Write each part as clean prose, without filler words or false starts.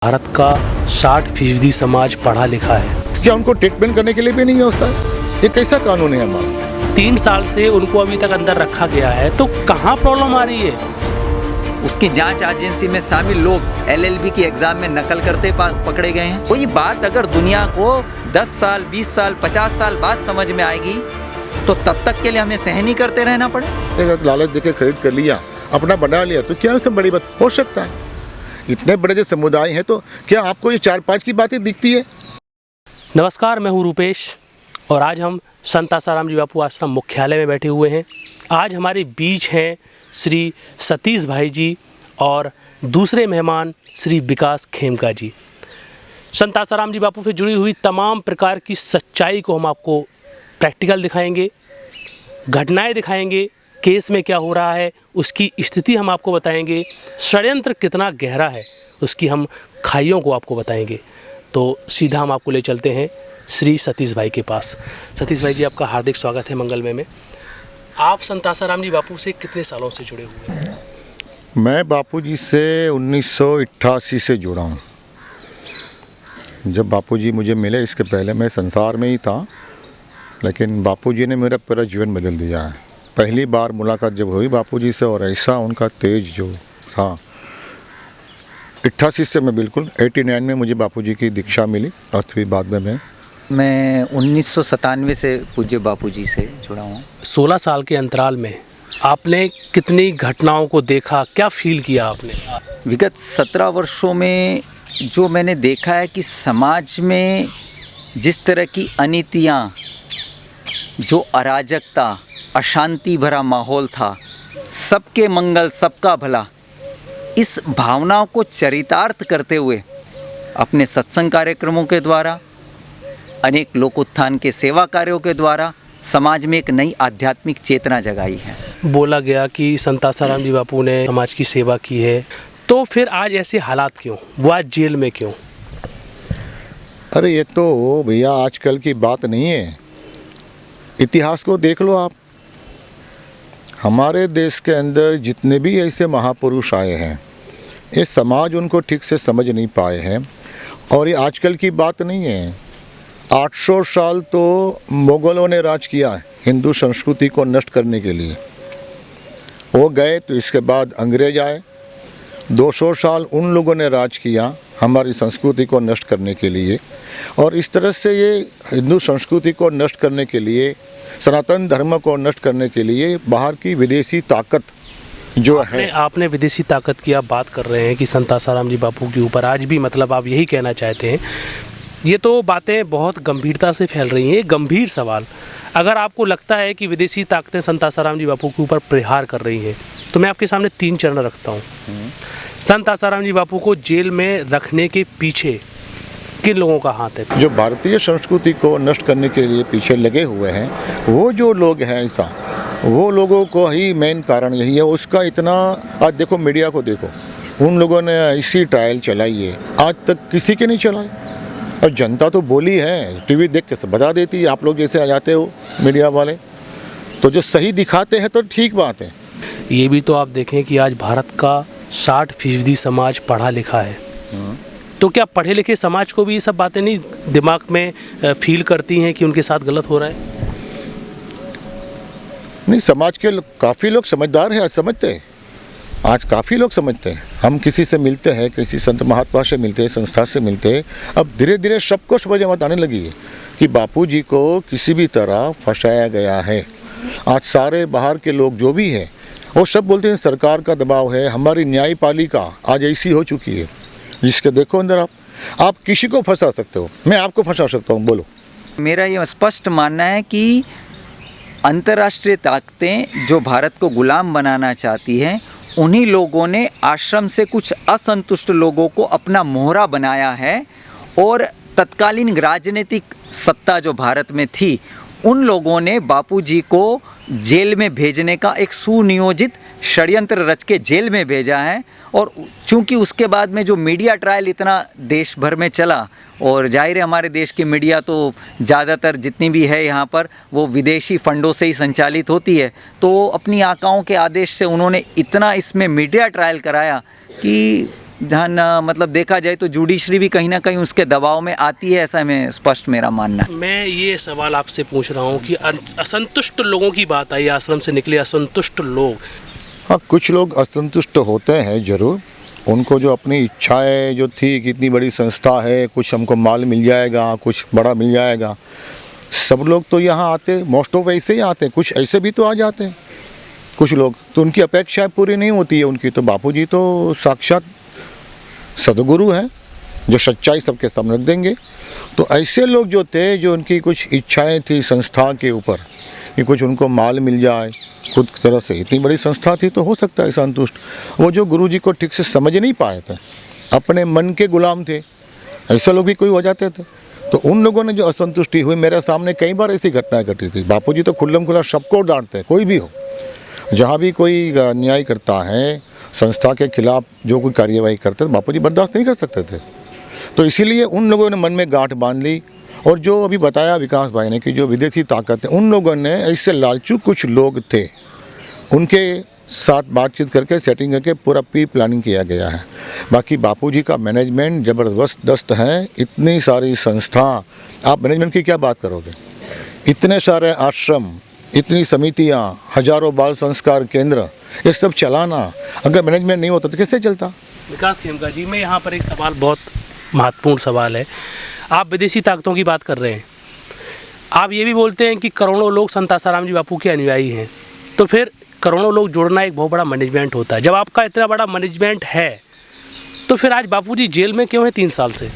भारत का 60% समाज पढ़ा लिखा है। क्या उनको ट्रीटमेंट करने के लिए भी नहीं होता है? ये कैसा कानून है हमारा? 3 साल से उनको अभी तक अंदर रखा गया है, तो कहाँ प्रॉब्लम आ रही है? उसकी जांच एजेंसी में शामिल लोग एलएलबी की एग्जाम में नकल करते पकड़े गए हैं। कोई बात अगर दुनिया को 10 साल, 20 साल, 50 साल बाद समझ में आएगी तो तब तक के लिए हमें सहन ही करते रहना पड़े। अगर लालच देके खरीद कर लिया, अपना बना लिया, तो क्या उससे बड़ी बात हो सकता है? इतने बड़े जो समुदाय हैं, तो क्या आपको ये 4-5 की बातें दिखती है? नमस्कार, मैं हूँ रूपेश और आज हम संत आसाराम जी बापू आश्रम मुख्यालय में बैठे हुए हैं। आज हमारे बीच हैं श्री सतीश भाई जी और दूसरे मेहमान श्री विकास खेमका जी। संत आसाराम जी बापू से जुड़ी हुई तमाम प्रकार की सच्चाई को हम आपको प्रैक्टिकल दिखाएंगे, घटनाएं दिखाएंगे, केस में क्या हो रहा है उसकी स्थिति हम आपको बताएंगे, षड्यंत्र कितना गहरा है उसकी हम खाइयों को आपको बताएंगे। तो सीधा हम आपको ले चलते हैं श्री सतीश भाई के पास। सतीश भाई जी, आपका हार्दिक स्वागत है मंगलमय में। आप संत आसाराम जी बापू से कितने सालों से जुड़े हुए हैं? मैं बापू जी से 1988 से जुड़ा हूँ। जब बापू जी मुझे मिले, इसके पहले मैं संसार में ही था, लेकिन बापू जी ने मेरा पूरा जीवन बदल दिया है। पहली बार मुलाकात जब हुई बापू जी से, और ऐसा उनका तेज जो था, 88 से मैं बिल्कुल 89 में मुझे बापू जी की दीक्षा मिली और फिर बाद में मैं 1997 से पूज्य बापू जी से जुड़ा हूँ। 16 साल के अंतराल में आपने कितनी घटनाओं को देखा, क्या फील किया आपने? विगत 17 वर्षों में जो मैंने देखा है कि समाज में जिस तरह की अनीतियाँ, जो अराजकता, अशांति भरा माहौल था, सबके मंगल सबका भला, इस भावनाओं को चरितार्थ करते हुए अपने सत्संग कार्यक्रमों के द्वारा, अनेक लोकोत्थान के सेवा कार्यों के द्वारा समाज में एक नई आध्यात्मिक चेतना जगाई है। बोला गया कि संत आसाराम जी बापू ने समाज की सेवा की है, तो फिर आज ऐसे हालात क्यों? वो आज जेल में क्यों? अरे ये तो भैया आजकल की बात नहीं है। इतिहास को देख लो आप। हमारे देश के अंदर जितने भी ऐसे महापुरुष आए हैं, ये समाज उनको ठीक से समझ नहीं पाए हैं। और ये आजकल की बात नहीं है। 800 साल तो मुग़लों ने राज किया हिंदू संस्कृति को नष्ट करने के लिए। वो गए तो इसके बाद अंग्रेज आए। 200 साल उन लोगों ने राज किया हमारी संस्कृति को नष्ट करने के लिए। और इस तरह से ये हिंदू संस्कृति को नष्ट करने के लिए, सनातन धर्म को नष्ट करने के लिए बाहर की विदेशी ताकत जो है। आपने विदेशी ताकत की आप बात कर रहे हैं कि संत आसाराम जी बापू के ऊपर आज भी, मतलब आप यही कहना चाहते हैं। ये तो बातें बहुत गंभीरता से फैल रही हैं। गंभीर सवाल, अगर आपको लगता है कि विदेशी ताकतें संत आसाराम जी बापू के ऊपर प्रहार कर रही हैं, तो मैं आपके सामने 3 चरण रखता हूँ। संत आसाराम जी बापू को जेल में रखने के पीछे किन लोगों का हाथ है? जो भारतीय संस्कृति को नष्ट करने के लिए पीछे लगे हुए हैं, वो जो लोग हैं ऐसा, वो लोगों को ही मेन कारण यही है। उसका इतना, आज देखो मीडिया को देखो, उन लोगों ने ऐसी ट्रायल चलाई है, आज तक किसी के नहीं चलाई। और जनता तो बोली है, टीवी देख के सब बता देती है। आप लोग जैसे आ जाते हो मीडिया वाले, तो जो सही दिखाते हैं तो ठीक बात है। ये भी तो आप देखें कि आज भारत का 60% समाज पढ़ा लिखा है। तो क्या पढ़े लिखे समाज को भी ये सब बातें नहीं दिमाग में फील करती हैं कि उनके साथ गलत हो रहा है? नहीं, समाज के काफ़ी लोग समझदार हैं, आज समझते हैं। आज काफ़ी लोग समझते हैं। हम किसी से मिलते हैं, किसी संत महात्मा से मिलते हैं, संस्था से मिलते हैं, अब धीरे धीरे सबको समझ में आने लगी है कि बापू जी को किसी भी तरह फंसाया गया है। आज सारे बाहर के लोग जो भी हैं, वो सब बोलते हैं सरकार का दबाव है, हमारी न्यायपालिका आज ऐसी हो चुकी है जिसके देखो अंदर आप किसी को फंसा सकते हो। मैं आपको फंसा सकता हूँ, बोलो। मेरा ये स्पष्ट मानना है कि अंतर्राष्ट्रीय ताकतें जो भारत को गुलाम बनाना चाहती हैं, उन्हीं लोगों ने आश्रम से कुछ असंतुष्ट लोगों को अपना मोहरा बनाया है। और तत्कालीन राजनीतिक सत्ता जो भारत में थी, उन लोगों ने बापू जी को जेल में भेजने का एक सुनियोजित षड्यंत्र रच के जेल में भेजा है। और चूंकि उसके बाद में जो मीडिया ट्रायल इतना देश भर में चला, और जाहिर है हमारे देश की मीडिया तो ज़्यादातर जितनी भी है यहाँ पर वो विदेशी फंडों से ही संचालित होती है, तो अपनी आकाओं के आदेश से उन्होंने इतना इसमें मीडिया ट्रायल कराया कि जहाँ मतलब देखा जाए तो जुडिशरी भी कहीं ना कहीं उसके दबाव में आती है, ऐसा मैं स्पष्ट मेरा मानना है। मैं ये सवाल आपसे पूछ रहा हूँ कि असंतुष्ट लोगों की बात आई, आश्रम से निकले असंतुष्ट लोग। हाँ, कुछ लोग असंतुष्ट होते हैं ज़रूर। उनको जो अपनी इच्छाएं जो थी कि इतनी बड़ी संस्था है, कुछ हमको माल मिल जाएगा, कुछ बड़ा मिल जाएगा, सब लोग तो यहाँ आते, मोस्ट ऑफ ऐसे ही आते, कुछ ऐसे भी तो आ जाते हैं कुछ लोग, तो उनकी अपेक्षाएं पूरी नहीं होती है उनकी। तो बापूजी तो साक्षात सदगुरु हैं जो सच्चाई सबके सामने रख देंगे। तो ऐसे लोग जो थे, जो उनकी कुछ इच्छाएं थी संस्था के ऊपर कि कुछ उनको माल मिल जाए, खुद तरह से इतनी बड़ी संस्था थी तो हो सकता है संतुष्ट। वो जो गुरुजी को ठीक से समझ नहीं पाए थे, अपने मन के गुलाम थे, ऐसे लोग भी कोई हो जाते थे। तो उन लोगों ने जो असंतुष्टि हुई, मेरे सामने कई बार ऐसी घटनाएं घटी थी। बापूजी तो खुल्लम खुला सबको डांटते हैं, कोई भी हो, जहाँ भी कोई अन्याय करता है, संस्था के खिलाफ जो कोई कार्यवाही करते हैं, बापूजी बर्दाश्त नहीं कर सकते थे। तो इसीलिए उन लोगों ने मन में गांठ बांध ली। और जो अभी बताया विकास भाई ने कि जो विदेशी ताकत है, उन लोगों ने ऐसे लालचू कुछ लोग थे, उनके साथ बातचीत करके सेटिंग करके पूरा प्री प्लानिंग किया गया है। बाकी बापूजी का मैनेजमेंट ज़बरदस्त है। इतनी सारी संस्था, आप मैनेजमेंट की क्या बात करोगे, इतने सारे आश्रम, इतनी समितियाँ, हजारों बाल संस्कार केंद्र, ये सब चलाना अगर मैनेजमेंट नहीं होता तो कैसे चलता। विकास खेमका जी, मैं यहाँ पर एक सवाल, बहुत महत्वपूर्ण सवाल है। आप विदेशी ताकतों की बात कर रहे हैं, आप ये भी बोलते हैं कि करोड़ों लोग संत आसाराम जी बापू के अनुयायी हैं, तो फिर करोड़ों लोग जोड़ना एक बहुत बड़ा मैनेजमेंट होता है। जब आपका इतना बड़ा मैनेजमेंट है तो फिर आज बापूजी जेल में क्यों है 3 साल से?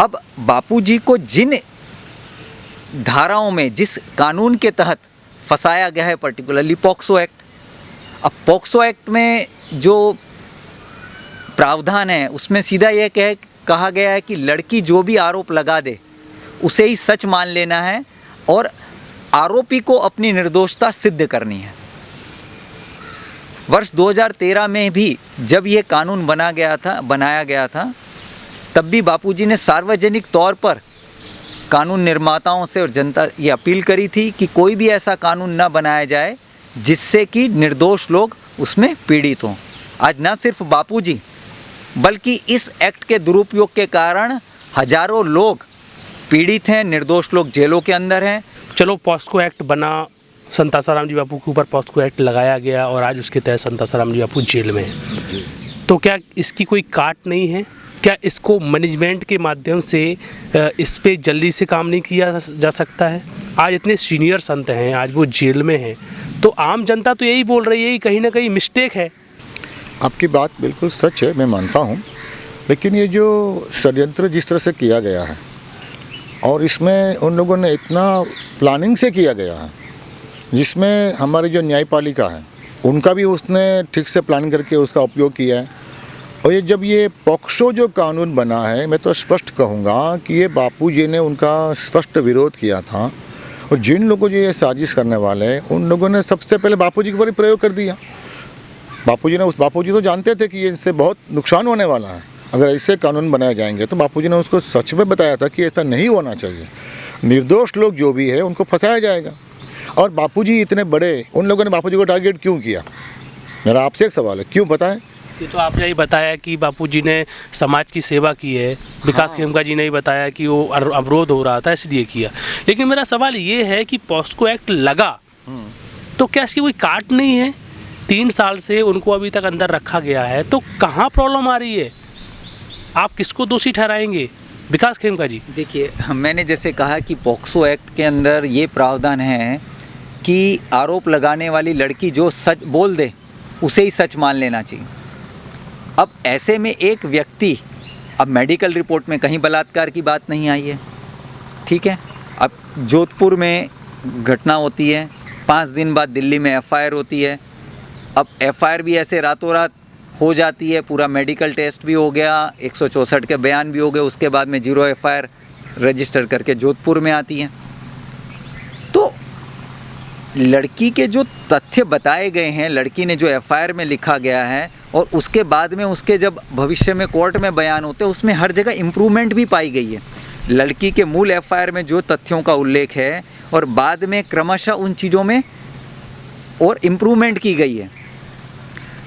अब बापूजी को जिन धाराओं में, जिस कानून के तहत फंसाया गया है, पर्टिकुलरली पॉक्सो एक्ट। अब पॉक्सो एक्ट में जो प्रावधान है उसमें सीधा ये कहा गया है कि लड़की जो भी आरोप लगा दे उसे ही सच मान लेना है और आरोपी को अपनी निर्दोषता सिद्ध करनी है। वर्ष 2013 में भी जब ये कानून बनाया गया था तब भी बापूजी ने सार्वजनिक तौर पर कानून निर्माताओं से और जनता ये अपील करी थी कि कोई भी ऐसा कानून ना बनाया जाए जिससे कि निर्दोष लोग उसमें पीड़ित हों। आज न सिर्फ बापूजी बल्कि इस एक्ट के दुरुपयोग के कारण हजारों लोग पीड़ित हैं, निर्दोष लोग जेलों के अंदर हैं। चलो, पॉस्को एक्ट बना, संत आसाराम जी बापू के ऊपर पॉस्को एक्ट लगाया गया और आज उसके तहत संत आसाराम जी बापू जेल में हैं, तो क्या इसकी कोई काट नहीं है? क्या इसको मैनेजमेंट के माध्यम से इस पे जल्दी से काम नहीं किया जा सकता है? आज इतने सीनियर संत हैं, आज वो जेल में हैं, तो आम जनता तो यही बोल रही है कि कहीं ना कहीं मिस्टेक है। आपकी बात बिल्कुल सच है, मैं मानता हूँ, लेकिन ये जो षड्यंत्र जिस तरह से किया गया है और इसमें उन लोगों ने इतना प्लानिंग से किया गया है, जिसमें हमारी जो न्यायपालिका है उनका भी उसने ठीक से प्लानिंग करके उसका उपयोग किया है। और ये जब ये पॉक्सो जो कानून बना है, मैं तो स्पष्ट कहूँगा कि ये बापूजी ने उनका स्पष्ट विरोध किया था। और जिन लोगों जो ये साजिश करने वाले हैं उन लोगों ने सबसे पहले बापूजी के ऊपर ही प्रयोग कर दिया। बापूजी तो जानते थे कि ये इससे बहुत नुकसान होने वाला है, अगर ऐसे कानून बनाए जाएंगे। तो बापूजी ने उसको सच में बताया था कि ऐसा नहीं होना चाहिए, निर्दोष लोग जो भी है उनको फंसाया जाएगा। और बापूजी इतने बड़े, उन लोगों ने बापूजी को टारगेट क्यों किया, मेरा आपसे एक सवाल है, क्यों बताएं? ये तो आपने ही बताया कि बापूजी ने समाज की सेवा की है। विकास खेमका जी ने ही बताया कि वो अवरोध हो रहा था इसलिए किया। लेकिन मेरा सवाल ये है कि पॉस्को एक्ट लगा तो क्या इसकी कोई काट नहीं है? 3 साल से उनको अभी तक अंदर रखा गया है, तो कहाँ प्रॉब्लम आ रही है? आप किसको दोषी ठहराएंगे विकास खेमका जी? देखिए, मैंने जैसे कहा कि पॉक्सो एक्ट के अंदर ये प्रावधान है कि आरोप लगाने वाली लड़की जो सच बोल दे उसे ही सच मान लेना चाहिए। अब ऐसे में एक व्यक्ति, अब मेडिकल रिपोर्ट में कहीं बलात्कार की बात नहीं आई है, ठीक है, अब जोधपुर में घटना होती है, 5 दिन बाद दिल्ली में एफआईआर होती है। अब एफआईआर भी ऐसे रातों रात हो जाती है, पूरा मेडिकल टेस्ट भी हो गया, 164 के बयान भी हो गए, उसके बाद में 0 एफआईआर रजिस्टर करके जोधपुर में आती है। तो लड़की के जो तथ्य बताए गए हैं, लड़की ने जो एफआईआर में लिखा गया है और उसके बाद में उसके जब भविष्य में कोर्ट में बयान होते हैं, उसमें हर जगह इम्प्रूवमेंट भी पाई गई है। लड़की के मूल एफआईआर में जो तथ्यों का उल्लेख है और बाद में क्रमशः उन चीज़ों में और इम्प्रूवमेंट की गई है।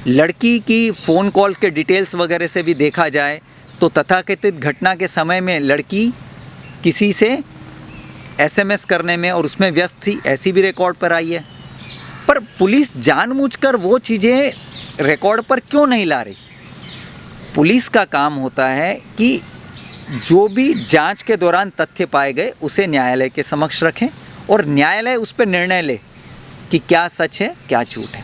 लड़की की फ़ोन कॉल के डिटेल्स वगैरह से भी देखा जाए तो तथाकथित घटना के समय में लड़की किसी से एसएमएस करने में और उसमें व्यस्त थी, ऐसी भी रिकॉर्ड पर आई है। पर पुलिस जानबूझकर वो चीज़ें रिकॉर्ड पर क्यों नहीं ला रही? पुलिस का काम होता है कि जो भी जांच के दौरान तथ्य पाए गए उसे न्यायालय के समक्ष रखें और न्यायालय उस पर निर्णय ले कि क्या सच है क्या झूठ है।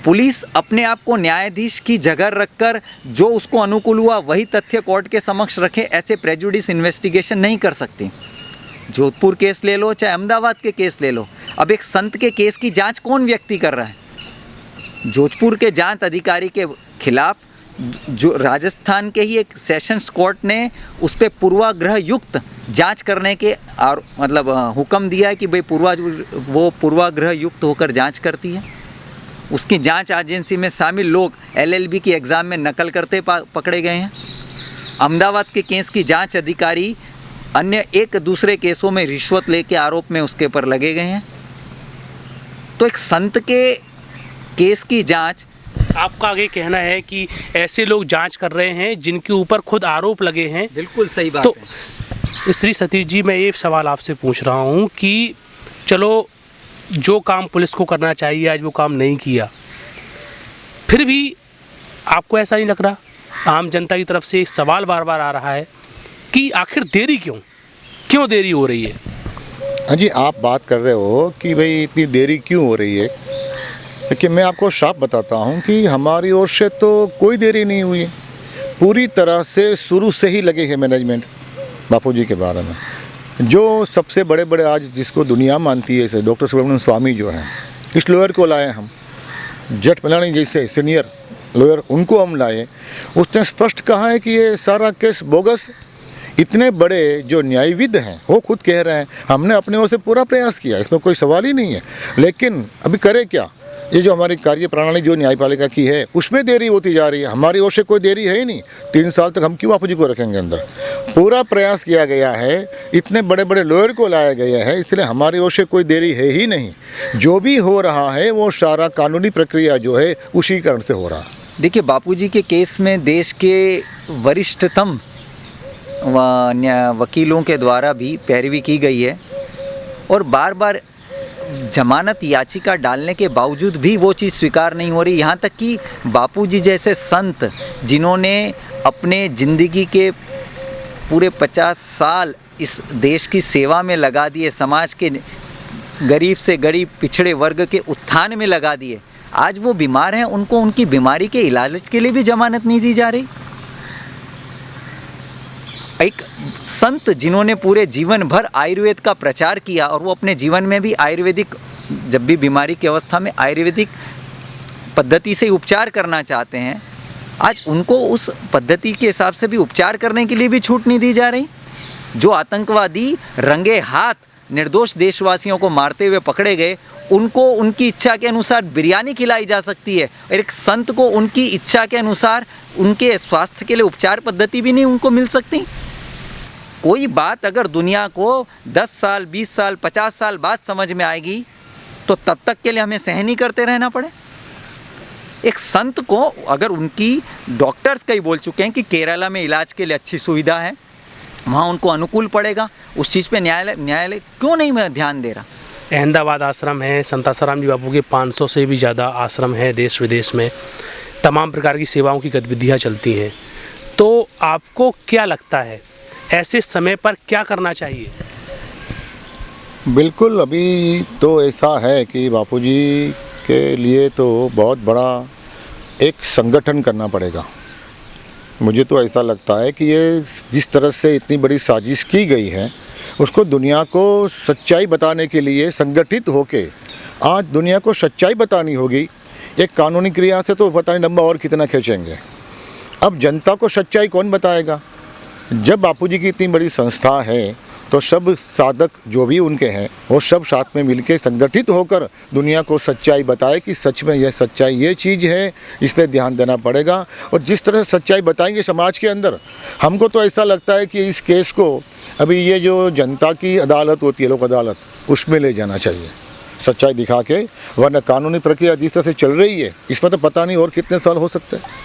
पुलिस अपने आप को न्यायाधीश की जगह रखकर जो उसको अनुकूल हुआ वही तथ्य कोर्ट के समक्ष रखे, ऐसे प्रेजुडिस इन्वेस्टिगेशन नहीं कर सकती। जोधपुर केस ले लो चाहे अहमदाबाद के केस ले लो, अब एक संत के केस की जांच कौन व्यक्ति कर रहा है? जोधपुर के जांच अधिकारी के खिलाफ जो राजस्थान के ही एक सेशंस कोर्ट ने उस पर पूर्वाग्रह युक्त जांच करने के और मतलब हुक्म दिया है कि भाई वो पूर्वाग्रह युक्त होकर जांच करती है। उसकी जांच एजेंसी में शामिल लोग LLB की एग्ज़ाम में नकल करते पकड़े गए हैं। अहमदाबाद के केस की जांच अधिकारी अन्य एक दूसरे केसों में रिश्वत लेके आरोप में उसके पर लगे गए हैं। तो एक संत के केस की जांच, आपका आगे कहना है कि ऐसे लोग जांच कर रहे हैं जिनके ऊपर खुद आरोप लगे हैं। बिल्कुल सही बात तो है। श्री सतीश जी, मैं ये सवाल आपसे पूछ रहा हूँ कि चलो जो काम पुलिस को करना चाहिए आज वो काम नहीं किया, फिर भी आपको ऐसा नहीं लग रहा, आम जनता की तरफ से एक सवाल बार बार आ रहा है कि आखिर देरी क्यों देरी हो रही है? हाँ जी, आप बात कर रहे हो कि भाई इतनी देरी क्यों हो रही है, लेकिन मैं आपको साफ बताता हूँ कि हमारी ओर से तो कोई देरी नहीं हुई है। पूरी तरह से शुरू से ही लगे हैं मैनेजमेंट बापूजी के बारे में। जो सबसे बड़े बड़े आज जिसको दुनिया मानती है, जैसे डॉक्टर सुब्रमण्यम स्वामी जो हैं, इस लॉयर को लाए हम, जेठमलानी जैसे सीनियर लॉयर उनको हम लाए। उसने स्पष्ट कहा है कि ये सारा केस बोगस। इतने बड़े जो न्यायविद हैं वो खुद कह रहे हैं हमने अपने ओर से पूरा प्रयास किया, इसमें कोई सवाल ही नहीं है। लेकिन अभी करे क्या, ये जो हमारी कार्य प्रणाली जो न्यायपालिका की है उसमें देरी होती जा रही है। हमारी ओर से कोई देरी है ही नहीं। 3 साल तक हम क्यों बापूजी को रखेंगे अंदर? पूरा प्रयास किया गया है, इतने बड़े बड़े लॉयर को लाया गया है, इसलिए हमारी ओर से कोई देरी है ही नहीं। जो भी हो रहा है वो सारा कानूनी प्रक्रिया जो है उसी कारण से हो रहा है। देखिए, बापूजी के केस में देश के वरिष्ठतम वकीलों के द्वारा भी पैरवी की गई है और बार बार जमानत याचिका डालने के बावजूद भी वो चीज़ स्वीकार नहीं हो रही। यहाँ तक कि बापूजी जैसे संत जिन्होंने अपने ज़िंदगी के पूरे 50 साल इस देश की सेवा में लगा दिए, समाज के गरीब से गरीब पिछड़े वर्ग के उत्थान में लगा दिए, आज वो बीमार हैं, उनको उनकी बीमारी के इलाज के लिए भी जमानत नहीं दी जा रही। एक संत जिन्होंने पूरे जीवन भर आयुर्वेद का प्रचार किया और वो अपने जीवन में भी आयुर्वेदिक, जब भी बीमारी की अवस्था में आयुर्वेदिक पद्धति से उपचार करना चाहते हैं, आज उनको उस पद्धति के हिसाब से भी उपचार करने के लिए भी छूट नहीं दी जा रही। जो आतंकवादी रंगे हाथ निर्दोष देशवासियों को मारते हुए पकड़े गए, उनको उनकी इच्छा के अनुसार बिरयानी खिलाई जा सकती है और एक संत को उनकी इच्छा के अनुसार उनके स्वास्थ्य के लिए उपचार पद्धति भी नहीं उनको मिल सकती। कोई बात अगर दुनिया को 10 साल 20 साल 50 साल बाद समझ में आएगी तो तब तक के लिए हमें सहन ही करते रहना पड़े। एक संत को अगर उनकी डॉक्टर्स कई बोल चुके हैं कि केरला में इलाज के लिए अच्छी सुविधा है, वहाँ उनको अनुकूल पड़ेगा, उस चीज़ पे न्यायालय क्यों नहीं ध्यान दे रहा? अहमदाबाद आश्रम है, संत आसाराम जी बापू के 500 से भी ज़्यादा आश्रम है देश विदेश में, तमाम प्रकार की सेवाओं की गतिविधियाँ चलती हैं। तो आपको क्या लगता है ऐसे समय पर क्या करना चाहिए? बिल्कुल, अभी तो ऐसा है कि बापूजी के लिए तो बहुत बड़ा एक संगठन करना पड़ेगा। मुझे तो ऐसा लगता है कि ये जिस तरह से इतनी बड़ी साजिश की गई है उसको दुनिया को सच्चाई बताने के लिए संगठित होके आज दुनिया को सच्चाई बतानी होगी। एक कानूनी क्रिया से तो पता नहीं लंबा और कितना खींचेंगे। अब जनता को सच्चाई कौन बताएगा? जब बापूजी की इतनी बड़ी संस्था है तो सब साधक जो भी उनके हैं वो सब साथ में मिलके संगठित होकर दुनिया को सच्चाई बताए कि सच में यह सच्चाई ये चीज़ है, इसलिए ध्यान देना पड़ेगा। और जिस तरह से सच्चाई बताएंगे समाज के अंदर, हमको तो ऐसा लगता है कि इस केस को अभी ये जो जनता की अदालत होती है, लोक अदालत, उसमें ले जाना चाहिए। सच्चाई दिखा के, वरना कानूनी प्रक्रिया जिस तरह से चल रही है इसमें तो पता नहीं और कितने साल हो सकते हैं।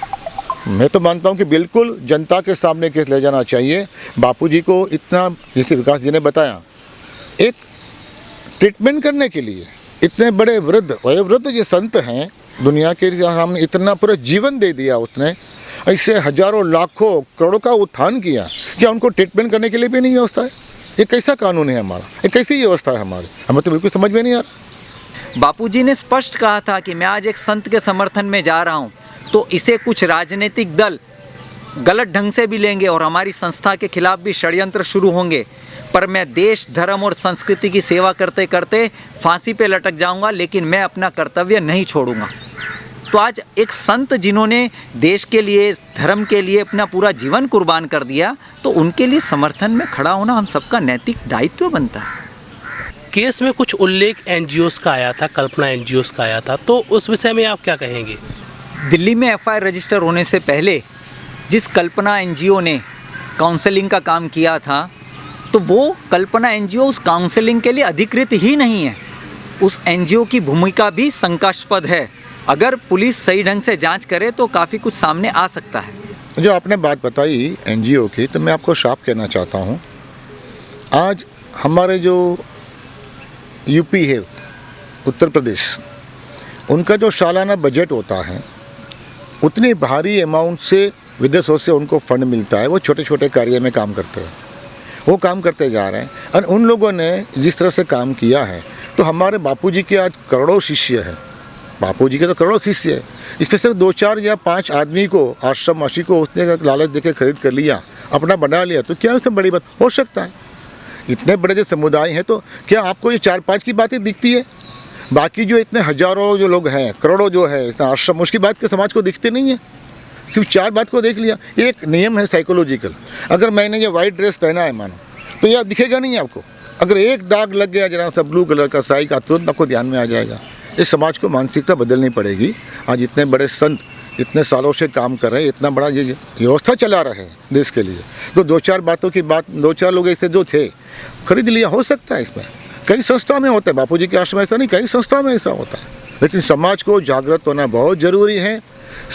मैं तो मानता हूँ कि बिल्कुल जनता के सामने केस ले जाना चाहिए। बापूजी को इतना, जैसे विकास जी ने बताया, एक ट्रीटमेंट करने के लिए इतने बड़े वयोवृद्ध जो संत हैं दुनिया के सामने, इतना पूरा जीवन दे दिया उसने, ऐसे हजारों लाखों करोड़ों का उत्थान किया, क्या उनको ट्रीटमेंट करने के लिए भी नहीं व्यवस्था है? ये कैसा कानून है हमारा? ये कैसी व्यवस्था है हमारी? हमें तो बिल्कुल समझ में नहीं आ रहा। बापूजी ने स्पष्ट कहा था कि मैं आज एक संत के समर्थन में जा रहा हूं, तो इसे कुछ राजनीतिक दल गलत ढंग से भी लेंगे और हमारी संस्था के खिलाफ भी षड्यंत्र शुरू होंगे, पर मैं देश, धर्म और संस्कृति की सेवा करते करते फांसी पे लटक जाऊंगा, लेकिन मैं अपना कर्तव्य नहीं छोड़ूंगा। तो आज एक संत जिन्होंने देश के लिए, धर्म के लिए अपना पूरा जीवन कुर्बान कर दिया, तो उनके लिए समर्थन में खड़ा होना हम सबका नैतिक दायित्व बनता है। केस में कुछ उल्लेख एनजीओस का आया था, कल्पना एनजीओस का आया था, तो उस विषय में आप क्या कहेंगे? दिल्ली में एफआईआर रजिस्टर होने से पहले जिस कल्पना एनजीओ ने काउंसलिंग का काम किया था, तो वो कल्पना एनजीओ उस काउंसलिंग के लिए अधिकृत ही नहीं है। उस एनजीओ की भूमिका भी शंकास्पद है। अगर पुलिस सही ढंग से जांच करे तो काफ़ी कुछ सामने आ सकता है। जो आपने बात बताई एनजीओ की, तो मैं आपको साफ कहना चाहता हूँ, आज हमारे जो यूपी है, उत्तर प्रदेश, उनका जो सालाना बजट होता है, उतनी भारी अमाउंट से विदेशों से उनको फंड मिलता है। वो छोटे छोटे कार्य में काम करते हैं, वो काम करते जा रहे हैं। और उन लोगों ने जिस तरह से काम किया है, तो हमारे बापूजी के आज करोड़ों शिष्य हैं। बापूजी के तो करोड़ों शिष्य है। इसमें से 2, 4 या 5 आदमी को, आश्रमवासी को उसने लालच देके खरीद कर लिया, अपना बना लिया, तो क्या उससे बड़ी बात हो सकता है? इतने बड़े जो समुदाय हैं, तो क्या आपको ये 4-5 की बातें दिखती है? बाकी जो इतने हजारों जो लोग हैं, करोड़ों जो है इतना आश्रम, उसकी बात के समाज को दिखते नहीं है। सिर्फ 4 बात को देख लिया। एक नियम है साइकोलॉजिकल, अगर मैंने ये वाइट ड्रेस पहना है मानो, तो यह दिखेगा नहीं आपको। अगर एक दाग लग गया जरा सा ब्लू कलर का साई का, तुरंत आपको ध्यान में आ जाएगा। इस समाज को मानसिकता बदलनी पड़ेगी। आज इतने बड़े संत इतने सालों से काम कर रहे हैं, इतना बड़ा ये व्यवस्था चला रहे हैं देश के लिए, तो 2-4 बातों की बात 2-4 लोग ऐसे जो थे खरीद लिया, हो सकता है। इसमें कई संस्थाओं में होता है, बापूजी के आश्रम में ऐसा नहीं, कई संस्थाओं में ऐसा होता है। लेकिन समाज को जागृत होना बहुत ज़रूरी है,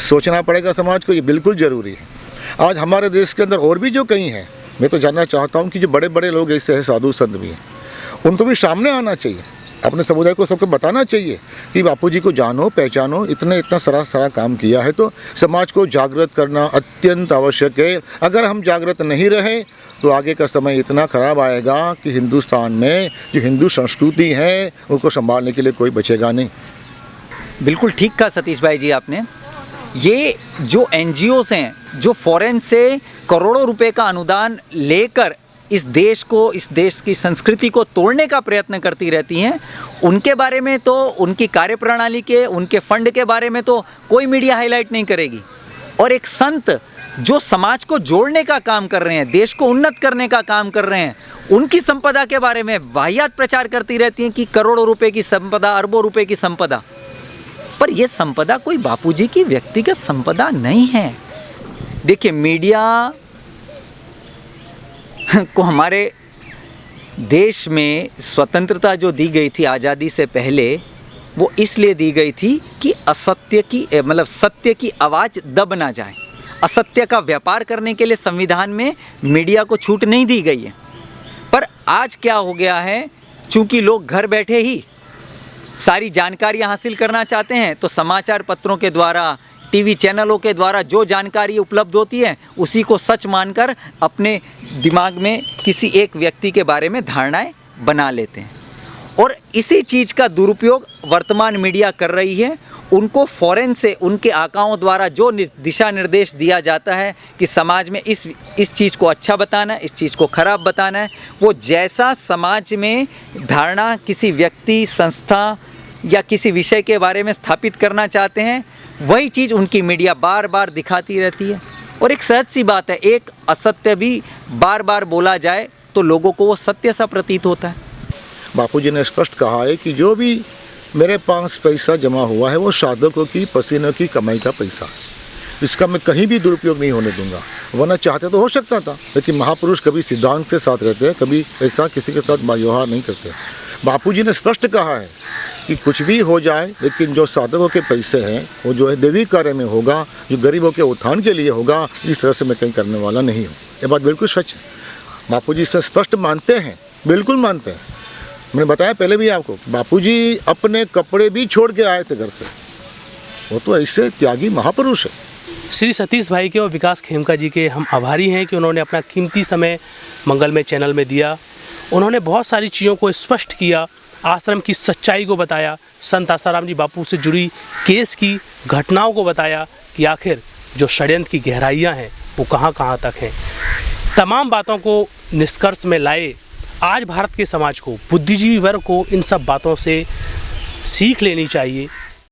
सोचना पड़ेगा समाज को, ये बिल्कुल ज़रूरी है। आज हमारे देश के अंदर और भी जो कहीं हैं, मैं तो जानना चाहता हूँ कि जो बड़े बड़े लोग ऐसे हैं, साधु संत भी हैं, उनको भी सामने आना चाहिए, अपने समुदाय को सबको बताना चाहिए कि बापूजी को जानो, पहचानो, इतना सारा काम किया है। तो समाज को जागृत करना अत्यंत आवश्यक है। अगर हम जागृत नहीं रहे तो आगे का समय इतना ख़राब आएगा कि हिंदुस्तान में जो हिंदू संस्कृति है उनको संभालने के लिए कोई बचेगा नहीं। बिल्कुल ठीक कहा सतीश भाई जी आपने। ये जो एनजीओस हैं, जो फॉरेन से करोड़ों रुपए का अनुदान लेकर इस देश को, इस देश की संस्कृति को तोड़ने का प्रयत्न करती रहती हैं, उनके बारे में तो, उनकी कार्यप्रणाली के, उनके फंड के बारे में तो कोई मीडिया हाईलाइट नहीं करेगी। और एक संत जो समाज को जोड़ने का काम कर रहे हैं, देश को उन्नत करने का काम कर रहे हैं, उनकी संपदा के बारे में वाहियात प्रचार करती रहती हैं कि करोड़ों रुपए की संपदा, अरबों रुपए की संपदा। पर यह संपदा कोई बापूजी की व्यक्तिगत संपदा नहीं है। देखिए, मीडिया को हमारे देश में स्वतंत्रता जो दी गई थी आज़ादी से पहले, वो इसलिए दी गई थी कि असत्य की, मतलब सत्य की आवाज़ दब ना जाए। असत्य का व्यापार करने के लिए संविधान में मीडिया को छूट नहीं दी गई है। पर आज क्या हो गया है, चूंकि लोग घर बैठे ही सारी जानकारियां हासिल करना चाहते हैं, तो समाचार पत्रों के द्वारा, टीवी चैनलों के द्वारा जो जानकारी उपलब्ध होती है उसी को सच मानकर अपने दिमाग में किसी एक व्यक्ति के बारे में धारणाएं बना लेते हैं। और इसी चीज़ का दुरुपयोग वर्तमान मीडिया कर रही है। उनको फॉरेन से, उनके आकाओं द्वारा जो दिशा निर्देश दिया जाता है कि समाज में इस चीज़ को अच्छा बताना है, इस चीज़ को खराब बताना है, वो जैसा समाज में धारणा किसी व्यक्ति, संस्था या किसी विषय के बारे में स्थापित करना चाहते हैं, वही चीज़ उनकी मीडिया बार बार दिखाती रहती है। और एक सहज सी बात है, एक असत्य भी बार बार बोला जाए तो लोगों को वो सत्य सा प्रतीत होता है। बापूजी ने स्पष्ट कहा है कि जो भी मेरे पास पैसा जमा हुआ है वो साधकों की पसीने की कमाई का पैसा है, इसका मैं कहीं भी दुरुपयोग नहीं होने दूंगा। वरना चाहते तो हो सकता था, लेकिन महापुरुष कभी सिद्धांत के साथ रहते हैं, कभी ऐसा किसी के साथ व्यवहार नहीं करते। बापूजी ने स्पष्ट कहा है कि कुछ भी हो जाए, लेकिन जो साधकों के पैसे हैं वो जो है देवी कार्य में होगा, जो गरीबों के उत्थान के लिए होगा, इस तरह से मैं कहीं करने वाला नहीं हूँ। ये बात बिल्कुल सच है। बापूजी इससे स्पष्ट मानते हैं, बिल्कुल मानते हैं। मैंने बताया पहले भी आपको, बापूजी अपने कपड़े भी छोड़ के आए थे घर से। वो तो ऐसे त्यागी महापुरुष है। श्री सतीश भाई के और विकास खेमका जी के हम आभारी हैं कि उन्होंने अपना कीमती समय मंगलमय चैनल में दिया। उन्होंने बहुत सारी चीज़ों को स्पष्ट किया, आश्रम की सच्चाई को बताया, संत आसाराम जी बापू से जुड़ी केस की घटनाओं को बताया कि आखिर जो षड्यंत्र की गहराइयाँ हैं वो कहाँ कहाँ तक हैं। तमाम बातों को निष्कर्ष में लाए। आज भारत के समाज को, बुद्धिजीवी वर्ग को इन सब बातों से सीख लेनी चाहिए